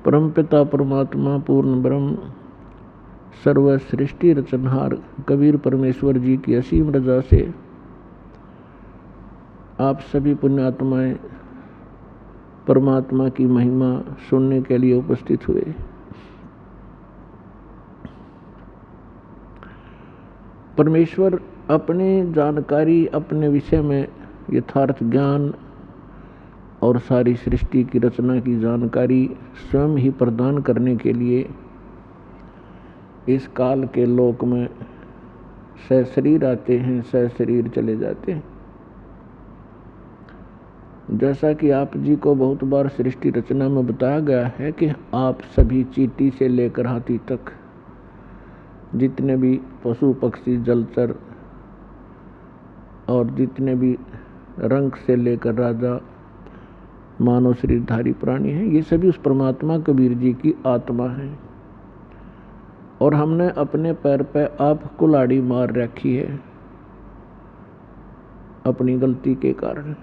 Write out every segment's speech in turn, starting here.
परमपिता परमात्मा पूर्ण ब्रह्म सर्व सृष्टि रचनहार कबीर परमेश्वर जी की असीम रजा से आप सभी पुण्यात्माएं परमात्मा की महिमा सुनने के लिए उपस्थित हुए। परमेश्वर अपनी जानकारी, अपने विषय में यथार्थ ज्ञान और सारी सृष्टि की रचना की जानकारी स्वयं ही प्रदान करने के लिए इस काल के लोक में सशरीर आते हैं, सशरीर चले जाते हैं। जैसा कि आप जी को बहुत बार सृष्टि रचना में बताया गया है कि आप सभी चींटी से लेकर हाथी तक जितने भी पशु पक्षी जलचर और जितने भी रंग से लेकर राजा मानव शरीरधारी प्राणी हैं, ये सभी उस परमात्मा कबीर जी की आत्मा हैं। और हमने अपने पैर पे आप कुल्हाड़ी मार रखी है अपनी गलती के कारण।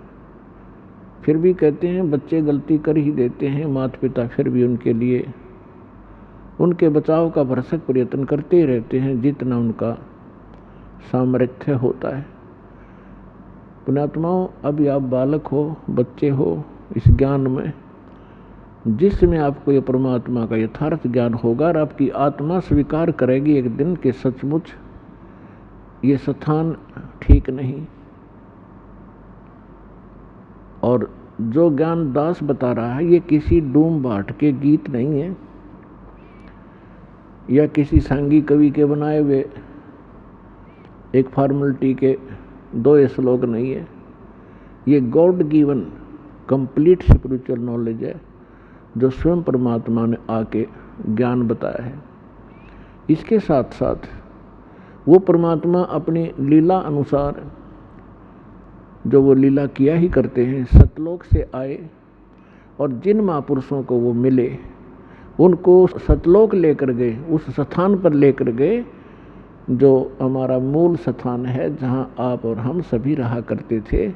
फिर भी कहते हैं बच्चे गलती कर ही देते हैं, माता पिता फिर भी उनके लिए उनके बचाव का भरसक प्रयत्न करते ही रहते हैं जितना उनका सामर्थ्य होता है। पुण्यात्माओं, अभी आप बालक हो, बच्चे हो, इस ज्ञान में जिसमें आपको ये परमात्मा का यथार्थ ज्ञान होगा और आपकी आत्मा स्वीकार करेगी एक दिन के सचमुच ये स्थान ठीक नहीं। और जो ज्ञान दास बता रहा है ये किसी डूम भाट के गीत नहीं है या किसी सांगी कवि के बनाए हुए एक फॉर्मेलिटी के 2 श्लोक नहीं है। ये God given complete spiritual knowledge है जो स्वयं परमात्मा ने आके ज्ञान बताया है। इसके साथ साथ वो परमात्मा अपनी लीला अनुसार जो वो लीला किया ही करते हैं, सतलोक से आए और जिन महापुरुषों को वो मिले उनको सतलोक लेकर गए, उस स्थान पर लेकर गए जो हमारा मूल स्थान है, जहाँ आप और हम सभी रहा करते थे,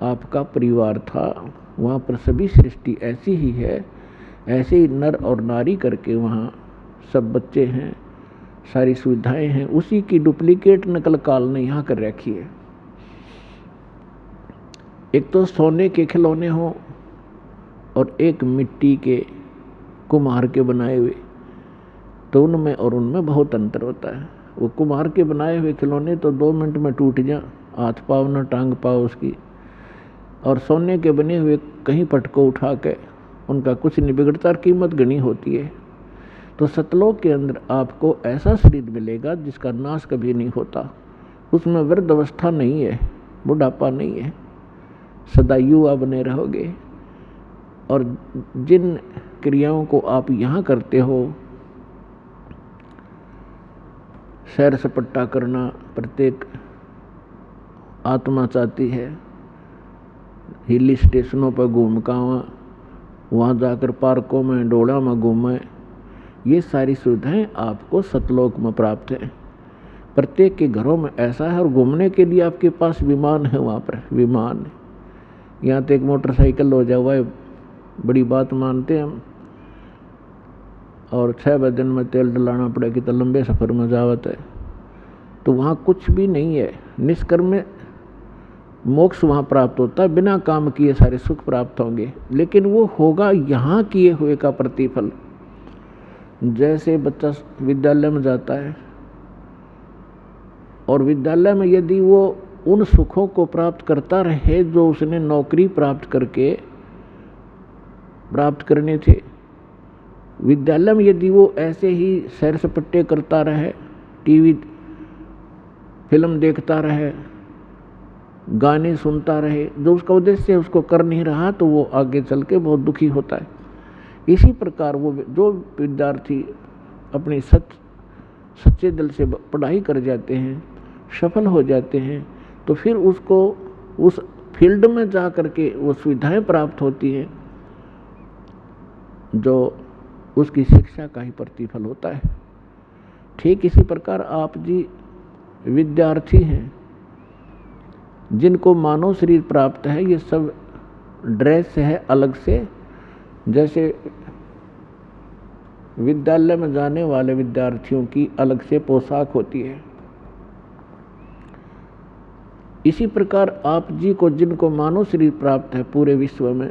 आपका परिवार था। वहाँ पर सभी सृष्टि ऐसी ही है, ऐसे ही नर और नारी करके वहाँ सब बच्चे हैं, सारी सुविधाएं हैं। उसी की डुप्लीकेट नकल काल ने यहाँ कर रखी है। एक तो सोने के खिलौने हों और एक मिट्टी के कुम्हार के बनाए हुए, तो उनमें और उनमें बहुत अंतर होता है। वो कुम्हार के बनाए हुए खिलौने तो 2 मिनट में टूट जा, हाथ पाव न टांग पाओ उसकी, और सोने के बने हुए कहीं पटको उठा के उनका कुछ नहीं बिगड़ता और कीमत गनी होती है। तो सतलोक के अंदर आपको ऐसा शरीर मिलेगा जिसका नाश कभी नहीं होता, उसमें वृद्ध अवस्था नहीं है, बुढ़ापा नहीं है, सदा युवा बने रहोगे। और जिन क्रियाओं को आप यहाँ करते हो, सैर सपट्टा करना प्रत्येक आत्मा चाहती है, हिल स्टेशनों पर घूम का वहाँ जाकर पार्कों में डोड़ा में घूमें, ये सारी सुविधाएं आपको सतलोक में प्राप्त है। प्रत्येक के घरों में ऐसा है। और घूमने के लिए आपके पास विमान है, वहाँ पर विमान है। यहाँ तो एक मोटरसाइकिल हो जाए हुआ है, बड़ी बात मानते हैं हम, और 6 दिन में तेल डलाना पड़ेगी तो लंबे सफ़र में जावत है। तो वहाँ कुछ भी नहीं है, निष्कर्म मोक्ष वहाँ प्राप्त होता है, बिना काम किए सारे सुख प्राप्त होंगे, लेकिन वो होगा यहाँ किए हुए का प्रतिफल। जैसे बच्चा विद्यालय में जाता है और विद्यालय में यदि वो उन सुखों को प्राप्त करता रहे जो उसने नौकरी प्राप्त करके प्राप्त करने थे, विद्यालय में यदि वो ऐसे ही सैर सपट्टे करता रहे, टीवी फिल्म देखता रहे, गाने सुनता रहे, जो उसका उद्देश्य उसको कर नहीं रहा, तो वो आगे चल के बहुत दुखी होता है। इसी प्रकार वो जो विद्यार्थी अपनी सच्चे दिल से पढ़ाई कर जाते हैं, सफल हो जाते हैं, तो फिर उसको उस फील्ड में जा कर के वो सुविधाएं प्राप्त होती हैं जो उसकी शिक्षा का ही प्रतिफल होता है। ठीक इसी प्रकार आप जी विद्यार्थी हैं, जिनको मानव शरीर प्राप्त है, ये सब ड्रेस है अलग से। जैसे विद्यालय में जाने वाले विद्यार्थियों की अलग से पोशाक होती है। इसी प्रकार आप जी को जिनको मानव शरीर प्राप्त है पूरे विश्व में,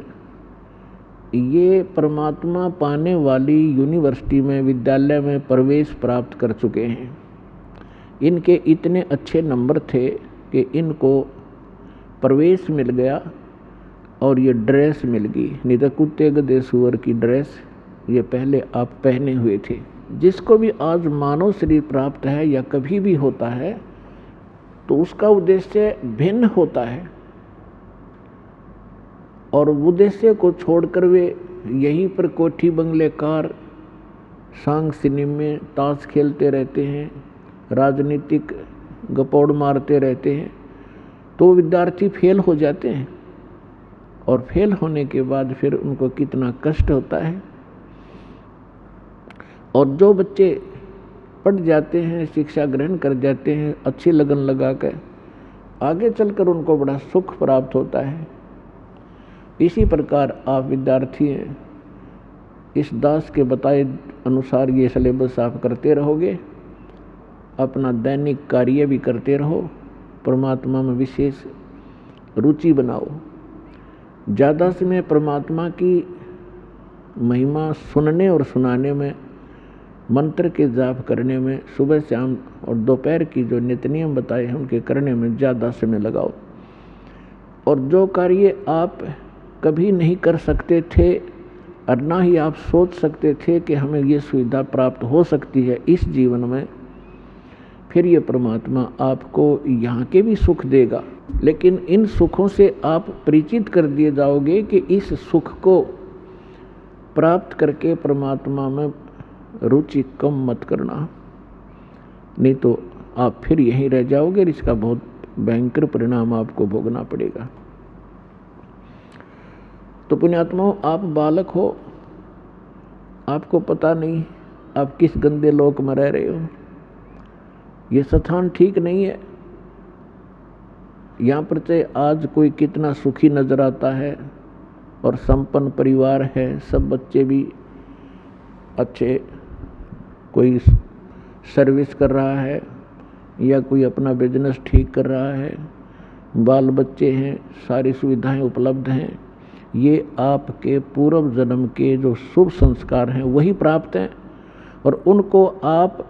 ये परमात्मा पाने वाली यूनिवर्सिटी में, विद्यालय में प्रवेश प्राप्त कर चुके हैं। इनके इतने अच्छे नंबर थे कि इनको प्रवेश मिल गया और ये ड्रेस मिल गई। नहीं तो कुत्ते गधे सूअर की ड्रेस ये पहले आप पहने हुए थे। जिसको भी आज मानव शरीर प्राप्त है या कभी भी होता है तो उसका उद्देश्य भिन्न होता है, और उद्देश्य को छोड़कर वे यहीं पर कोठी बंगले कार, सांग सिनेमे, ताश खेलते रहते हैं, राजनीतिक गपौड़ मारते रहते हैं, तो विद्यार्थी फेल हो जाते हैं। और फेल होने के बाद फिर उनको कितना कष्ट होता है। और जो बच्चे पढ़ जाते हैं, शिक्षा ग्रहण कर जाते हैं अच्छी लगन लगा कर, आगे चलकर उनको बड़ा सुख प्राप्त होता है। इसी प्रकार आप विद्यार्थी हैं, इस दास के बताए अनुसार ये सिलेबस आप करते रहोगे, अपना दैनिक कार्य भी करते रहो, परमात्मा में विशेष रुचि बनाओ। ज़्यादा समय परमात्मा की महिमा सुनने और सुनाने में, मंत्र के जाप करने में, सुबह शाम और दोपहर की जो नित्य नियम बताए हैं उनके करने में ज़्यादा समय लगाओ। और जो कार्य आप कभी नहीं कर सकते थे और ना ही आप सोच सकते थे कि हमें ये सुविधा प्राप्त हो सकती है इस जीवन में, फिर ये परमात्मा आपको यहाँ के भी सुख देगा। लेकिन इन सुखों से आप परिचित कर दिए जाओगे कि इस सुख को प्राप्त करके परमात्मा में रुचि कम मत करना, नहीं तो आप फिर यहीं रह जाओगे। इसका बहुत भयंकर परिणाम आपको भोगना पड़ेगा। तो पुण्यात्माओं, आप बालक हो, आपको पता नहीं आप किस गंदे लोक में रह रहे हो। ये स्थान ठीक नहीं है। यहाँ पर चाहे आज कोई कितना सुखी नजर आता है और संपन्न परिवार है, सब बच्चे भी अच्छे, कोई सर्विस कर रहा है या कोई अपना बिजनेस ठीक कर रहा है, बाल बच्चे हैं, सारी सुविधाएं उपलब्ध हैं, ये आपके पूर्व जन्म के जो शुभ संस्कार हैं वही प्राप्त हैं, और उनको आप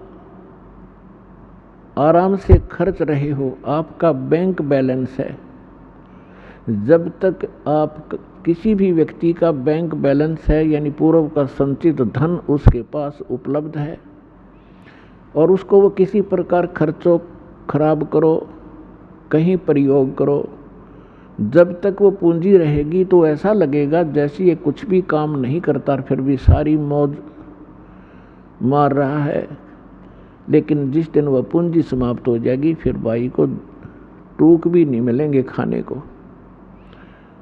आराम से खर्च रहे हो। आपका बैंक बैलेंस है। जब तक आप किसी भी व्यक्ति का बैंक बैलेंस है, यानी पूर्व का संचित धन उसके पास उपलब्ध है, और उसको वो किसी प्रकार खर्चो खराब करो, कहीं प्रयोग करो, जब तक वो पूंजी रहेगी तो ऐसा लगेगा जैसे ये कुछ भी काम नहीं करता, फिर भी सारी मौज मार रहा है। लेकिन जिस दिन वह पूंजी समाप्त हो जाएगी, फिर भाई को टूक भी नहीं मिलेंगे खाने को,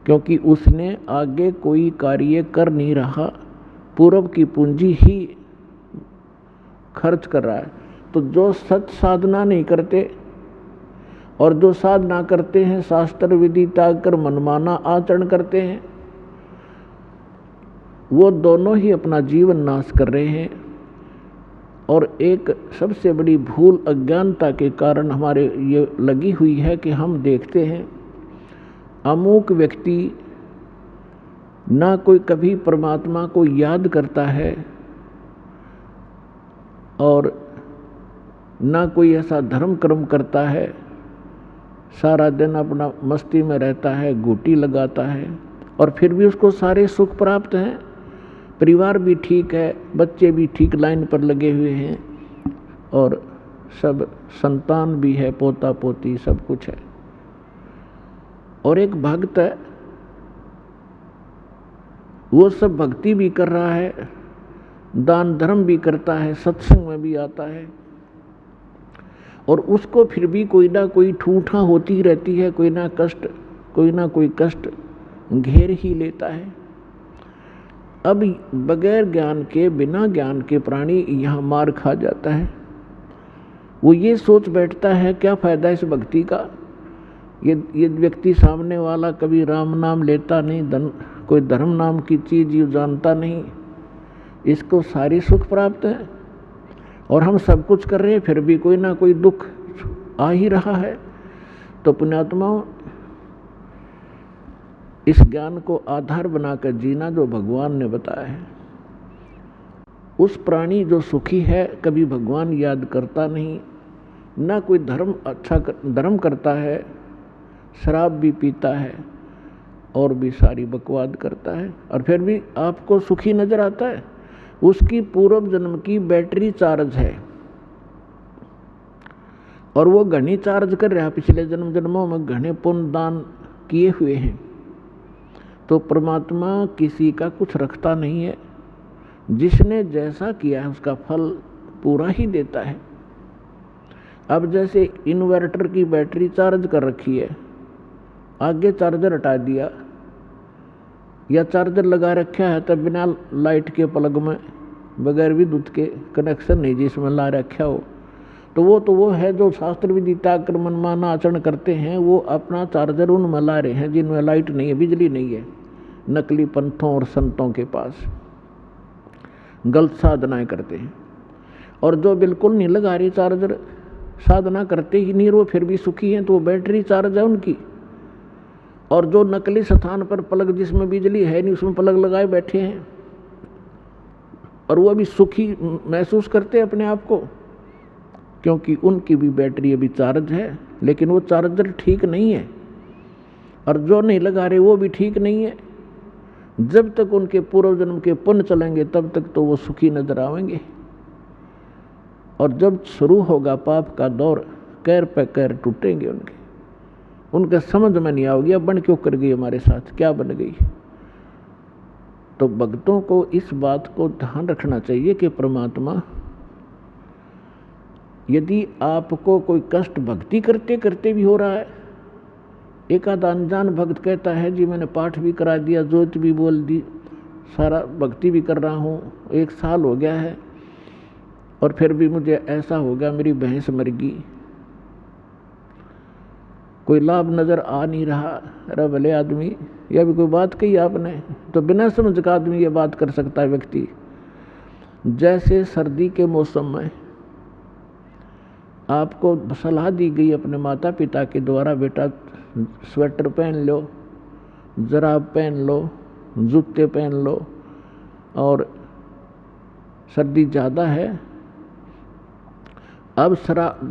क्योंकि उसने आगे कोई कार्य कर नहीं रहा, पूर्व की पूंजी ही खर्च कर रहा है। तो जो सत साधना नहीं करते और जो साधना करते हैं, शास्त्र विधि त्याग कर मनमाना आचरण करते हैं, वो दोनों ही अपना जीवन नाश कर रहे हैं। और एक सबसे बड़ी भूल अज्ञानता के कारण हमारे ये लगी हुई है कि हम देखते हैं अमुक व्यक्ति ना कोई कभी परमात्मा को याद करता है और ना कोई ऐसा धर्म कर्म करता है, सारा दिन अपना मस्ती में रहता है, घूटी लगाता है, और फिर भी उसको सारे सुख प्राप्त हैं। परिवार भी ठीक है, बच्चे भी ठीक लाइन पर लगे हुए हैं, और सब संतान भी है, पोता पोती सब कुछ है। और एक भक्त है, वो सब भक्ति भी कर रहा है, दान धर्म भी करता है, सत्संग में भी आता है, और उसको फिर भी कोई ना कोई ठूठा होती रहती है, कोई ना कोई कष्ट घेर ही लेता है। अब बगैर ज्ञान के, बिना ज्ञान के प्राणी यहाँ मार खा जाता है। वो ये सोच बैठता है क्या फायदा इस भक्ति का, ये व्यक्ति सामने वाला कभी राम नाम लेता नहीं, कोई धर्म नाम की चीज़ ये जानता नहीं, इसको सारी सुख प्राप्त है और हम सब कुछ कर रहे हैं, फिर भी कोई ना कोई दुख आ ही रहा है। तो पुण्यात्माओं, इस ज्ञान को आधार बनाकर जीना जो भगवान ने बताया है। उस प्राणी जो सुखी है कभी भगवान याद करता नहीं, ना कोई धर्म करता है, शराब भी पीता है और भी सारी बकवाद करता है, और फिर भी आपको सुखी नजर आता है। उसकी पूर्व जन्म की बैटरी चार्ज है और वो घनी चार्ज कर रहा है, पिछले जन्मों में घने पुण्य दान किए हुए हैं। तो परमात्मा किसी का कुछ रखता नहीं है, जिसने जैसा किया है उसका फल पूरा ही देता है। अब जैसे इन्वर्टर की बैटरी चार्ज कर रखी है, आगे चार्जर हटा दिया या चार्जर लगा रखा है तब बिना लाइट के प्लग में बगैर विद्युत के कनेक्शन नहीं जिसमें ला रखा हो, तो वो है जो शास्त्र विदिताक्रमण माना आचरण करते हैं, वो अपना चार्जर उनमें ला रहे हैं जिनमें लाइट नहीं है, बिजली नहीं है। नकली पंथों और संतों के पास गलत साधनाएं करते हैं, और जो बिल्कुल नहीं लगा रही चार्जर, साधना करते ही नहीं, वो फिर भी सुखी हैं, तो वो बैटरी चार्ज है उनकी। और जो नकली स्थान पर प्लग जिसमें बिजली है नहीं उसमें प्लग लगाए बैठे हैं और वो भी सुखी महसूस करते हैं अपने आप को, क्योंकि उनकी भी बैटरी अभी चार्ज है, लेकिन वो चार्जर ठीक नहीं है। और जो नहीं लगा रहे वो भी ठीक नहीं है। जब तक उनके पूर्व जन्म के पुण्य चलेंगे तब तक तो वो सुखी नजर आएंगे, और जब शुरू होगा पाप का दौर, कैर पे कैर टूटेंगे उनके समझ में नहीं आओगी अब बन क्यों कर गई, हमारे साथ क्या बन गई। तो भक्तों को इस बात को ध्यान रखना चाहिए कि परमात्मा, यदि आपको कोई कष्ट भक्ति करते करते भी हो रहा है, एक आध अनजान भक्त कहता है जी मैंने पाठ भी करा दिया, ज्योति भी बोल दी, सारा भक्ति भी कर रहा हूँ, 1 साल हो गया है और फिर भी मुझे ऐसा हो गया, मेरी भैंस मर गई, कोई लाभ नजर आ नहीं रहा। अरे भले आदमी, यह भी कोई बात कही आपने, तो बिना समझ का आदमी ये बात कर सकता है व्यक्ति। जैसे सर्दी के मौसम में आपको सलाह दी गई अपने माता पिता के द्वारा, बेटा स्वेटर पहन लो, जराब पहन लो, जूते पहन लो, और सर्दी ज़्यादा है। अब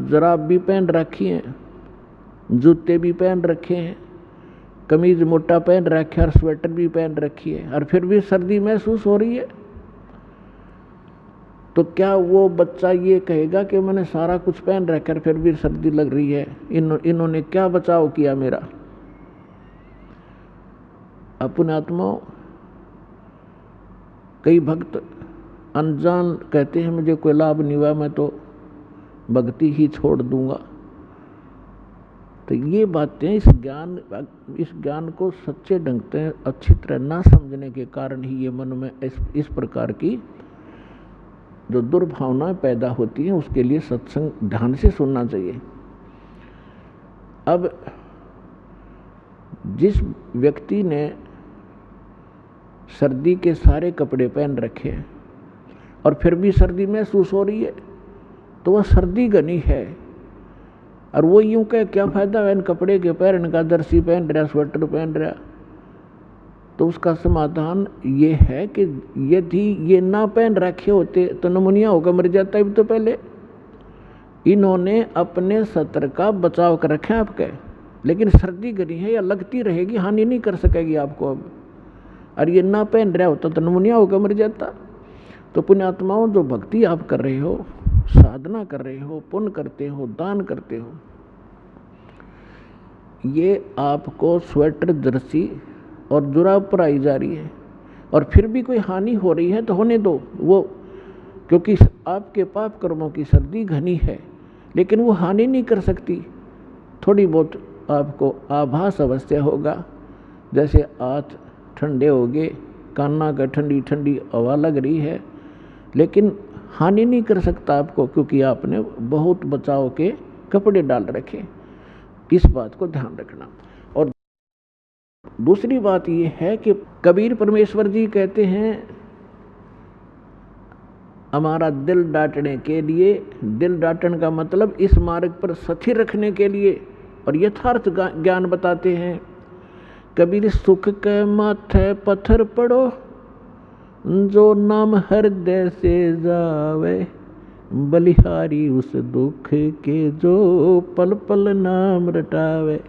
जराब भी पहन रखी हैं, जूते भी पहन रखे हैं, कमीज मोटा पहन रखा है और स्वेटर भी पहन रखी है, और फिर भी सर्दी महसूस हो रही है। तो क्या वो बच्चा ये कहेगा कि मैंने सारा कुछ पहन रखा है फिर भी सर्दी लग रही है, इन्होंने क्या बचाव किया मेरा। अपने आत्माओं, कई भक्त अनजान कहते हैं मुझे कोई लाभ नहीं हुआ, मैं तो भक्ति ही छोड़ दूंगा। तो ये बातें इस ज्ञान को सच्चे ढंग से अच्छी तरह ना समझने के कारण ही ये मन में इस प्रकार की जो दुर्भावनाएं पैदा होती हैं। उसके लिए सत्संग ध्यान से सुनना चाहिए। अब जिस व्यक्ति ने सर्दी के सारे कपड़े पहन रखे हैं और फिर भी सर्दी महसूस हो रही है, तो वह सर्दी घनी है, और वो यूं कहे क्या फायदा है इन कपड़े के पहनने का, जर्सी पहन रहा, स्वेटर पहन रहा। तो उसका समाधान ये है कि यदि ये ना पहन रखे होते तो नमूनिया होकर मर जाता है तो पहले। इन्होंने अपने सत्र का बचाव कर रखा है आपके, लेकिन सर्दी घनी है या लगती रहेगी, हानि नहीं कर सकेगी आपको अब। और ये ना पहन रहा होता तो नमूनिया होकर मर जाता। तो पुण्यात्माओं, जो भक्ति आप कर रहे हो, साधना कर रहे हो, पुण्य करते हो, दान करते हो, ये आपको स्वेटर, जर्सी और जुराब पर आई जा रही है, और फिर भी कोई हानि हो रही है तो होने दो वो, क्योंकि आपके पाप कर्मों की सर्दी घनी है, लेकिन वो हानि नहीं कर सकती। थोड़ी बहुत आपको आभास अवश्य होगा, जैसे हाथ ठंडे हो गए, कान्ना का ठंडी ठंडी हवा लग रही है, लेकिन हानि नहीं कर सकता आपको, क्योंकि आपने बहुत बचाव के कपड़े डाल रखे। इस बात को ध्यान रखना। और दूसरी बात ये है कि कबीर परमेश्वर जी कहते हैं हमारा दिल डांटने के लिए, दिल डांटने का मतलब इस मार्ग पर स्थिर रखने के लिए और यथार्थ ज्ञान बताते हैं। कबीर सुख के माथे पत्थर पड़ो, जो नाम हृदय से जावे, बलिहारी उस दुख के जो पल पल नाम रटावे।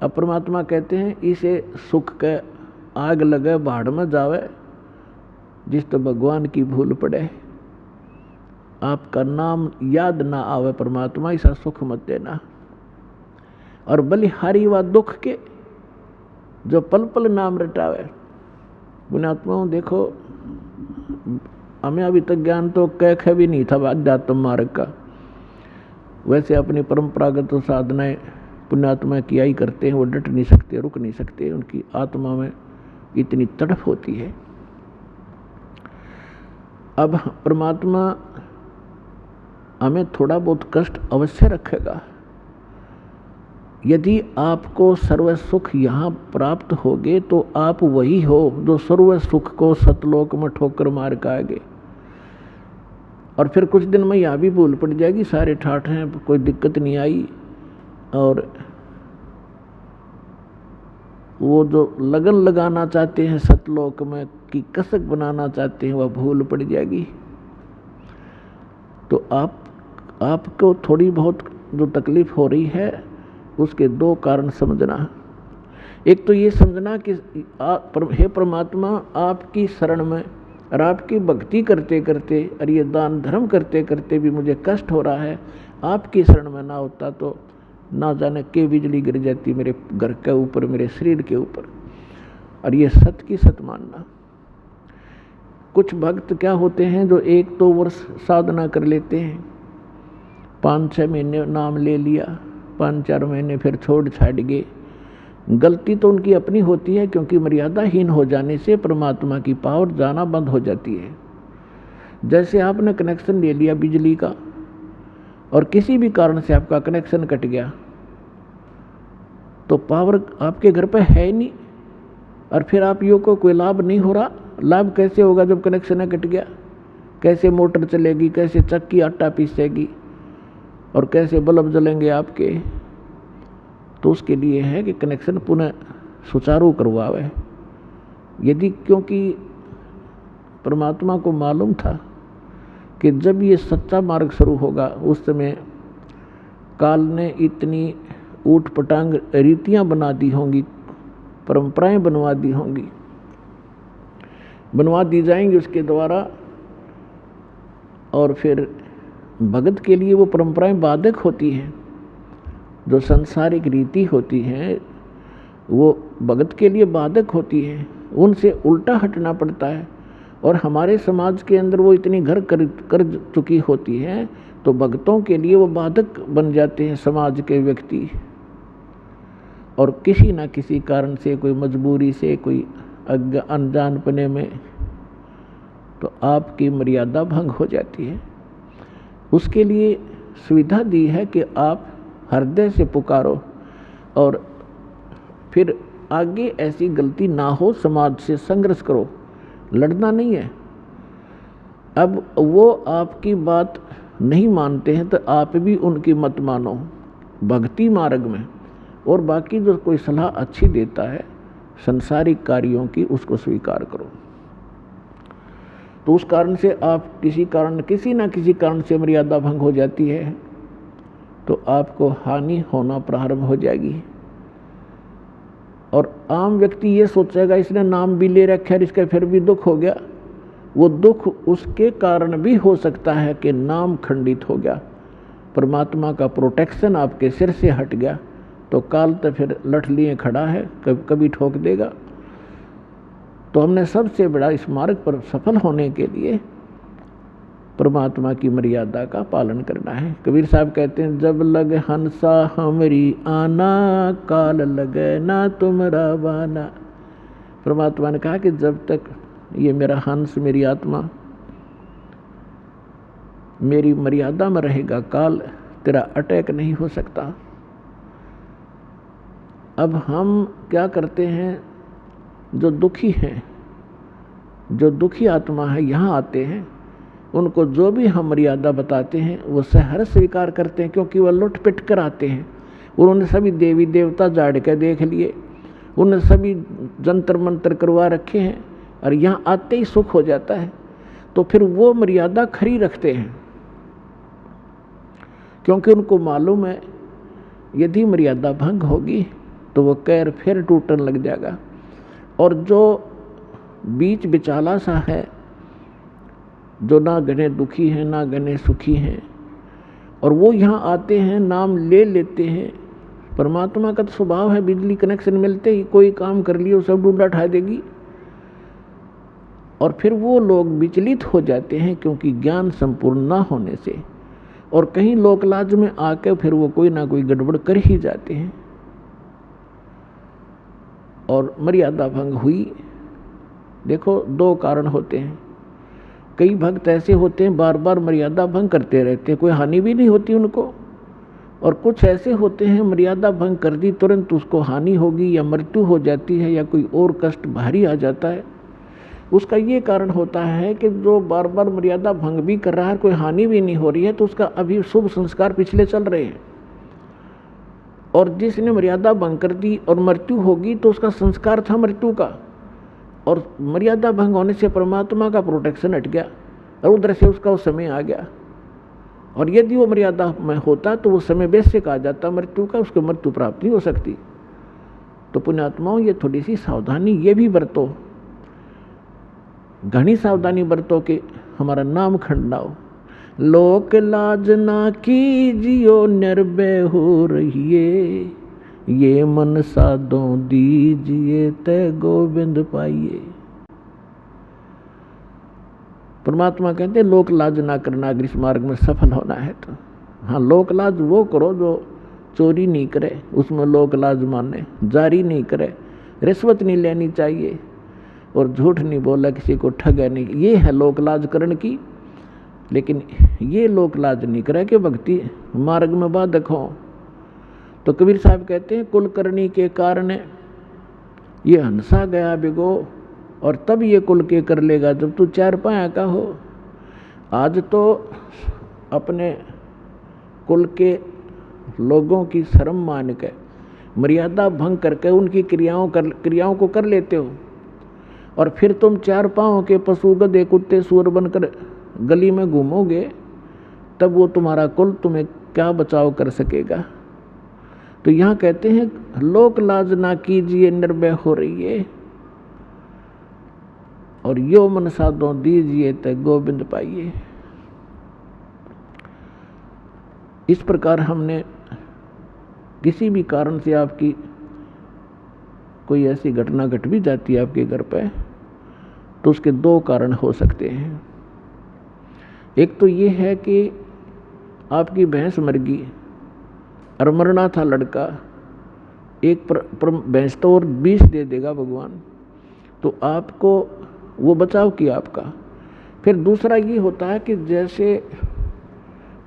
अब परमात्मा कहते हैं इसे सुख के आग लगे भाड़ में जावे, जिस तो भगवान की भूल पड़े, आपका नाम याद ना आवे परमात्मा, ऐसा सुख मत देना। और बलिहारी व दुख के जो पल पल नाम रटावे। पुण्यात्माओं देखो, हमें अभी तक ज्ञान तो कह भी नहीं था अध्यात्म मार्ग का। वैसे अपनी परंपरागत साधनाएं पुण्यात्मा किया ही करते हैं, वो डट नहीं सकते, रुक नहीं सकते, उनकी आत्मा में इतनी तड़प होती है। अब परमात्मा हमें थोड़ा बहुत कष्ट अवश्य रखेगा। यदि आपको सर्व सुख यहाँ प्राप्त होगे तो आप वही हो जो सर्व सुख को सतलोक में ठोकर मार के आगे। और फिर कुछ दिन में यहाँ भी भूल पड़ जाएगी, सारे ठाठ हैं, कोई दिक्कत नहीं आई, और वो जो लगन लगाना चाहते हैं सतलोक में की कसक बनाना चाहते हैं, वह भूल पड़ जाएगी। तो आपको थोड़ी बहुत जो तकलीफ हो रही है उसके दो कारण समझना। एक तो ये समझना कि हे परमात्मा, आपकी शरण में और आपकी भक्ति करते करते और ये दान धर्म करते करते भी मुझे कष्ट हो रहा है। आपकी शरण में ना होता तो ना जाने के बिजली गिर जाती मेरे घर के ऊपर, मेरे शरीर के ऊपर। और ये सत की सत मानना। कुछ भक्त क्या होते हैं जो 1-2 वर्ष साधना कर लेते हैं, 5-6 महीने नाम ले लिया, 5-4 महीने फिर छोड़ छाड़ गए। गलती तो उनकी अपनी होती है, क्योंकि मर्यादाहीन हो जाने से परमात्मा की पावर जाना बंद हो जाती है। जैसे आपने कनेक्शन ले लिया बिजली का और किसी भी कारण से आपका कनेक्शन कट गया तो पावर आपके घर पे है ही नहीं, और फिर आप यो को कोई लाभ नहीं हो रहा। लाभ कैसे होगा जब कनेक्शन कट गया? कैसे मोटर चलेगी, कैसे चक्की आटा पीसेगी, और कैसे बल्ब जलेंगे आपके? तो उसके लिए है कि कनेक्शन पुनः सुचारू करवावे। यदि क्योंकि परमात्मा को मालूम था कि जब ये सच्चा मार्ग शुरू होगा उस समय काल ने इतनी ऊट पटांग रीतियां बना दी होंगी, परंपराएं बनवा दी होंगी, बनवा दी जाएंगी उसके द्वारा, और फिर भगत के लिए वो परंपराएं बाधक होती हैं। जो सांसारिक रीति होती हैं वो भगत के लिए बाधक होती है, उनसे उल्टा हटना पड़ता है। और हमारे समाज के अंदर वो इतनी घर कर चुकी होती हैं तो भक्तों के लिए वो बाधक बन जाते हैं समाज के व्यक्ति। और किसी ना किसी कारण से, कोई मजबूरी से, कोई अनजानपने में, तो आपकी मर्यादा भंग हो जाती है। उसके लिए सुविधा दी है कि आप हृदय से पुकारो और फिर आगे ऐसी गलती ना हो, समाज से संघर्ष करो, लड़ना नहीं है। अब वो आपकी बात नहीं मानते हैं तो आप भी उनकी मत मानो भक्ति मार्ग में, और बाकी जो कोई सलाह अच्छी देता है संसारिक कार्यों की, उसको स्वीकार करो। तो उस कारण से आप किसी ना किसी कारण से मर्यादा भंग हो जाती है तो आपको हानि होना प्रारंभ हो जाएगी। और आम व्यक्ति ये सोचेगा इसने नाम भी ले रखा है, इसका फिर भी दुख हो गया। वो दुख उसके कारण भी हो सकता है कि नाम खंडित हो गया, परमात्मा का प्रोटेक्शन आपके सिर से हट गया, तो काल तो फिर लठ लिए खड़ा है, कभी ठोक देगा। तो हमने सबसे बड़ा इस मार्ग पर सफल होने के लिए परमात्मा की मर्यादा का पालन करना है। कबीर साहब कहते हैं, जब लग हंसा हमरी आना, काल लगे ना तुमरा बाना। परमात्मा ने कहा कि जब तक ये मेरा हंस, मेरी आत्मा मेरी मर्यादा में रहेगा, काल तेरा अटैक नहीं हो सकता। अब हम क्या करते हैं, जो दुखी हैं जो दुखी आत्मा है यहाँ आते हैं, उनको जो भी हम मर्यादा बताते हैं वो सहर्ष स्वीकार करते हैं, क्योंकि वह लुट पिट कर आते हैं। उन्होंने सभी देवी देवता जाड़ के देख लिए, उन्होंने सभी जंतर मंत्र करवा रखे हैं, और यहाँ आते ही सुख हो जाता है। तो फिर वो मर्यादा खरी रखते हैं, क्योंकि उनको मालूम है यदि मर्यादा भंग होगी तो वो कैर फिर टूटने लग जाएगा। और जो बीच बिचाला सा है, जो ना घने दुखी हैं ना घने सुखी हैं, और वो यहाँ आते हैं, नाम ले लेते हैं। परमात्मा का तो स्वभाव है, बिजली कनेक्शन मिलते ही कोई काम कर लियो सब डूंडा उठा देगी। और फिर वो लोग विचलित हो जाते हैं, क्योंकि ज्ञान संपूर्ण ना होने से, और कहीं लोकलाज में आकर फिर वो कोई ना कोई गड़बड़ कर ही जाते हैं और मर्यादा भंग हुई। देखो, दो कारण होते हैं। कई भक्त ऐसे होते हैं बार बार मर्यादा भंग करते रहते हैं, कोई हानि भी नहीं होती उनको, और कुछ ऐसे होते हैं मर्यादा भंग कर दी तुरंत उसको हानि होगी या मृत्यु हो जाती है या कोई और कष्ट भारी आ जाता है। उसका ये कारण होता है कि जो बार बार मर्यादा भंग भी कर रहा है, कोई हानि भी नहीं हो रही है, तो उसका अभी शुभ संस्कार पिछले चल रहे हैं। और जिसने मर्यादा भंग कर दी और मृत्यु होगी तो उसका संस्कार था मृत्यु का, और मर्यादा भंग होने से परमात्मा का प्रोटेक्शन हट गया और उधर से उसका वो समय आ गया। और यदि वो मर्यादा में होता तो वो समय वैसे कहा जाता मृत्यु का, उसको मृत्यु प्राप्त नहीं हो सकती। तो पुण्यात्माओं, ये थोड़ी सी सावधानी ये भी बरतो, घनी सावधानी बरतो कि हमारा नाम खंड ना हो। लोक लाज ना कीजियो निर्भय हो रहिए, ये मन साधों दीजिए तय गोविंद पाइए। परमात्मा कहते हैं लोक लाज ना करना अगर इस मार्ग में सफल होना है तो। हाँ, लोक लाज वो करो जो चोरी नहीं करे, उसमें लोक लाज माने, जारी नहीं करे, रिश्वत नहीं लेनी चाहिए, और झूठ नहीं बोला, किसी को ठगा नहीं, ये है लोक लाज करण की। लेकिन ये लोक लाज नहीं करे कि भक्ति मार्ग में बाधक हो। तो कबीर साहब कहते हैं कुलकर्णी के कारण ये हंसा गया बिगो, और तब ये कुल के कर लेगा जब तू चार पाया का हो। आज तो अपने कुल के लोगों की शर्म मान के मर्यादा भंग करके उनकी क्रियाओं को कर लेते हो, और फिर तुम चार पांव के पशु गधे कुत्ते सूअर बनकर गली में घूमोगे, तब वो तुम्हारा कुल तुम्हें क्या बचाव कर सकेगा। तो यहाँ कहते हैं लोक लाज ना कीजिए निर्भय हो रहिए, और यो मन साधो दीजिए तय गोविंद पाइए। इस प्रकार हमने किसी भी कारण से आपकी कोई ऐसी घटना घट भी जाती है आपके घर पे, तो उसके दो कारण हो सकते हैं। एक तो ये है कि आपकी भैंस मर गई और मरना था लड़का, एक भैंस तो और 20 दे देगा भगवान, तो आपको वो बचाव किया आपका। फिर दूसरा ये होता है कि जैसे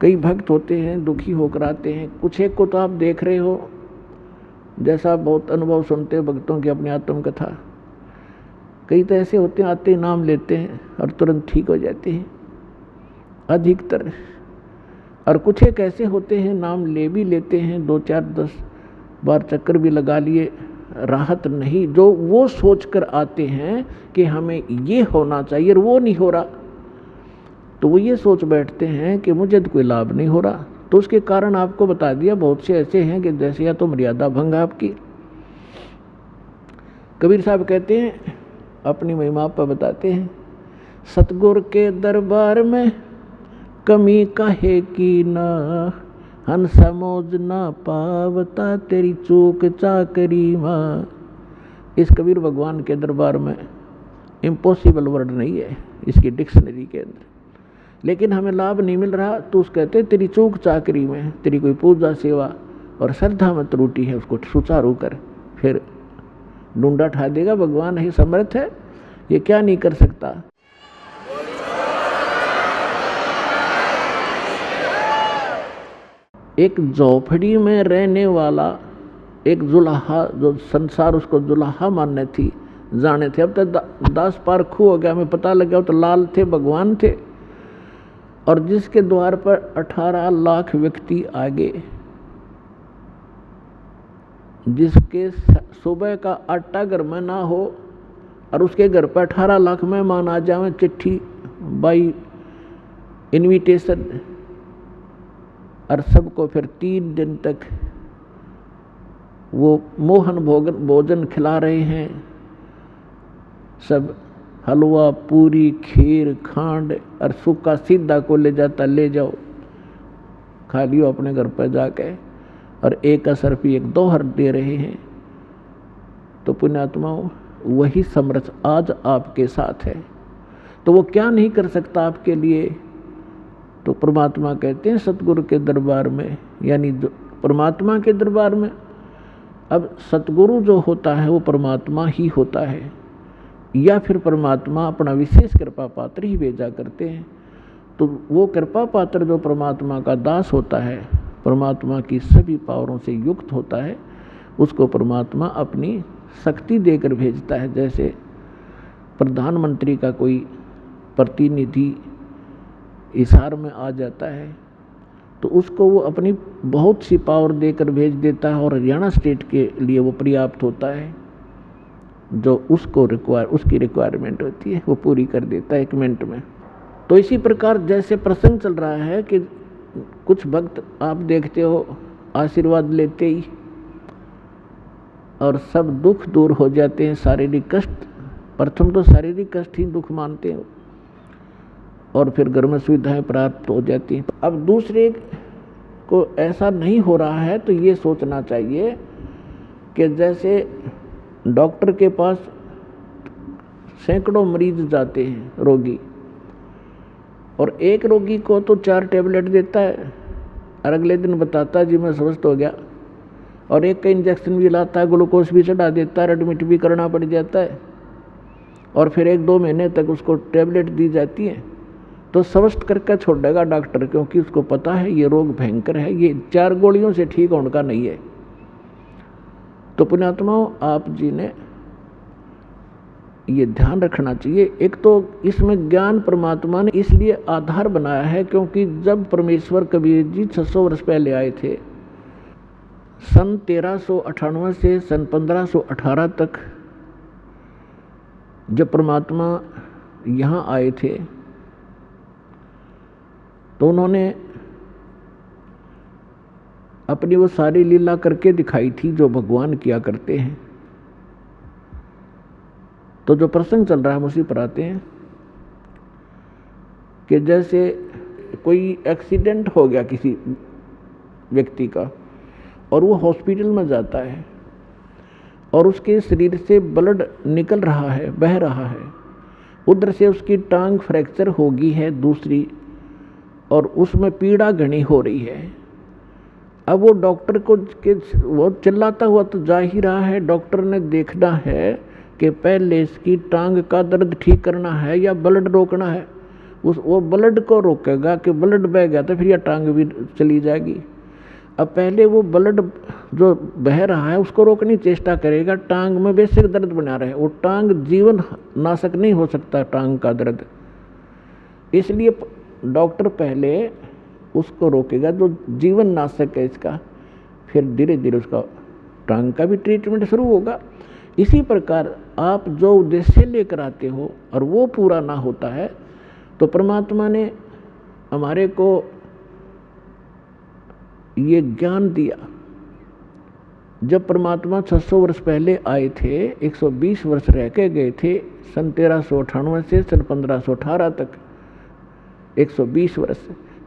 कई भक्त होते हैं दुखी होकर आते हैं, कुछ एक को तो आप देख रहे हो, जैसा बहुत अनुभव सुनते हैं भक्तों की अपनी आत्मकथा, कई तो ऐसे होते हैं आते ही नाम लेते हैं और तुरंत ठीक हो जाते हैं अधिकतर, और कुछ एक ऐसे होते हैं नाम ले भी लेते हैं, 2 4 10 बार चक्कर भी लगा लिए, राहत नहीं, जो वो सोचकर आते हैं कि हमें ये होना चाहिए और वो नहीं हो रहा, तो वो ये सोच बैठते हैं कि मुझे तो कोई लाभ नहीं हो रहा। तो उसके कारण आपको बता दिया, बहुत से ऐसे हैं कि जैसे या तो मर्यादा भंग आपकी। कबीर साहब कहते हैं, अपनी महिमा पर बताते हैं, सतगुर के दरबार में कमी काहे की ना, हन समोज ना पावता तेरी चूक चाकरी माँ। इस कबीर भगवान के दरबार में इम्पॉसिबल वर्ड नहीं है इसकी डिक्शनरी के अंदर, लेकिन हमें लाभ नहीं मिल रहा, तो उस कहते तेरी चूक चाकरी में, तेरी कोई पूजा सेवा और श्रद्धा में त्रुटि है, उसको सुचारू कर, फिर डूंडा ठा देगा। भगवान ही समर्थ है, ये क्या नहीं कर सकता। एक झोपड़ी में रहने वाला एक जुलाहा, जो संसार उसको जुलाहा मानने थी, जाने थे। अब तो 10 पार खू हो गया, हमें पता लग गया तो लाल थे, भगवान थे। और जिसके द्वार पर 18 लाख व्यक्ति आ गए, जिसके सुबह का आटा घर में ना हो और उसके घर पर 18 लाख मेहमान आ जाए, चिट्ठी बाई इनविटेशन, और सबको फिर 3 दिन तक वो मोहन भोजन खिला रहे हैं। सब हलवा, पूरी, खीर, खांड और सूखा सीधा को ले जाता, ले जाओ खा लियो अपने घर पर जाके, और एक असर भी 1-2 दे रहे हैं। तो पुण्यात्माओं, वही समर्थ आज आपके साथ है। तो वो क्या नहीं कर सकता आपके लिए? तो परमात्मा कहते हैं सतगुरु के दरबार में, यानी परमात्मा के दरबार में। अब सतगुरु जो होता है वो परमात्मा ही होता है, या फिर परमात्मा अपना विशेष कृपा पात्र ही भेजा करते हैं। तो वो कृपा पात्र जो परमात्मा का दास होता है, परमात्मा की सभी पावरों से युक्त होता है, उसको परमात्मा अपनी शक्ति देकर भेजता है। जैसे प्रधानमंत्री का कोई प्रतिनिधि हिसार में आ जाता है तो उसको वो अपनी बहुत सी पावर देकर भेज देता है, और हरियाणा स्टेट के लिए वो पर्याप्त होता है। जो उसको उसकी रिक्वायरमेंट होती है वो पूरी कर देता है 1 मिनट में। तो इसी प्रकार जैसे प्रसंग चल रहा है कि कुछ भक्त आप देखते हो आशीर्वाद लेते ही और सब दुख दूर हो जाते हैं, शारीरिक कष्ट, प्रथम तो शारीरिक कष्ट ही दुख मानते हैं, और फिर घर में सुविधाएं प्राप्त हो जाती हैं। अब दूसरे को ऐसा नहीं हो रहा है तो ये सोचना चाहिए कि जैसे डॉक्टर के पास सैकड़ों मरीज जाते हैं रोगी, और एक रोगी को तो 4 टैबलेट देता है और अगले दिन बताता है जी मैं स्वस्थ हो गया, और एक का इंजेक्शन भी लाता है, ग्लूकोज भी चढ़ा देता है, एडमिट भी करना पड़ जाता है, और फिर 1-2 महीने तक उसको टैबलेट दी जाती है। तो स्वस्थ करके छोड़ेगा डॉक्टर, क्योंकि उसको पता है ये रोग भयंकर है, ये 4 गोलियों से ठीक होने का नहीं है। तो पुण्यात्माओं, आप जी ने ये ध्यान रखना चाहिए। एक तो इसमेमें ज्ञान परमात्मा ने इसलिए आधार बनाया है क्योंकि जब परमेश्वर कबीर जी 600 वर्ष पहले आए थे, सन 1398 से सन 1518 तक जब परमात्मा यहाँ आए थे तो उन्होंने अपनी वो सारी लीला करके दिखाई थी जो भगवान किया करते हैं। तो जो प्रसंग चल रहा है हम उसी पर आते हैं कि जैसे कोई एक्सीडेंट हो गया किसी व्यक्ति का और वो हॉस्पिटल में जाता है और उसके शरीर से ब्लड निकल रहा है, बह रहा है, उधर से उसकी टांग फ्रैक्चर होगी है दूसरी, और उसमें पीड़ा घनी हो रही है। अब वो डॉक्टर को वो चिल्लाता हुआ तो जा ही रहा है, डॉक्टर ने देखना है कि पहले इसकी टांग का दर्द ठीक करना है या ब्लड रोकना है। वो ब्लड को रोकेगा कि ब्लड बह गया तो फिर यह टांग भी चली जाएगी। अब पहले वो ब्लड जो बह रहा है उसको रोकने की चेष्टा करेगा, टांग में बेसिक दर्द बना रहे, वो टांग जीवन नाशक नहीं हो सकता टांग का दर्द, इसलिए डॉक्टर पहले उसको रोकेगा जो जीवन नाशक है इसका, फिर धीरे धीरे उसका टांग का भी ट्रीटमेंट शुरू होगा। इसी प्रकार आप जो उद्देश्य लेकर आते हो और वो पूरा ना होता है तो परमात्मा ने हमारे को ये ज्ञान दिया। जब परमात्मा 600 वर्ष पहले आए थे, 120 वर्ष रह के गए थे, सन 1398 से सन 1518 तक 120 वर्ष,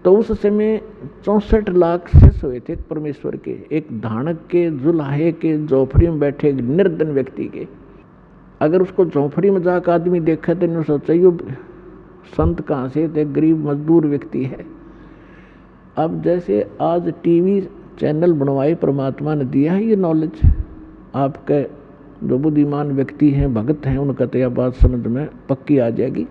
तो उस समय 64 लाख शिष्य हुए थे परमेश्वर के, एक धानक के, जुलाहे के, झोपड़ी में बैठे निर्धन व्यक्ति के। अगर उसको झोपड़ी में जाकर आदमी देखा तो नहीं सोचा ये संत कहाँ से थे, गरीब मजदूर व्यक्ति है। अब जैसे आज टीवी चैनल बनवाए परमात्मा ने दिया है ये नॉलेज, आपके जो बुद्धिमान व्यक्ति हैं, भगत हैं, उनका तो यह बात समझ में पक्की आ जाएगी।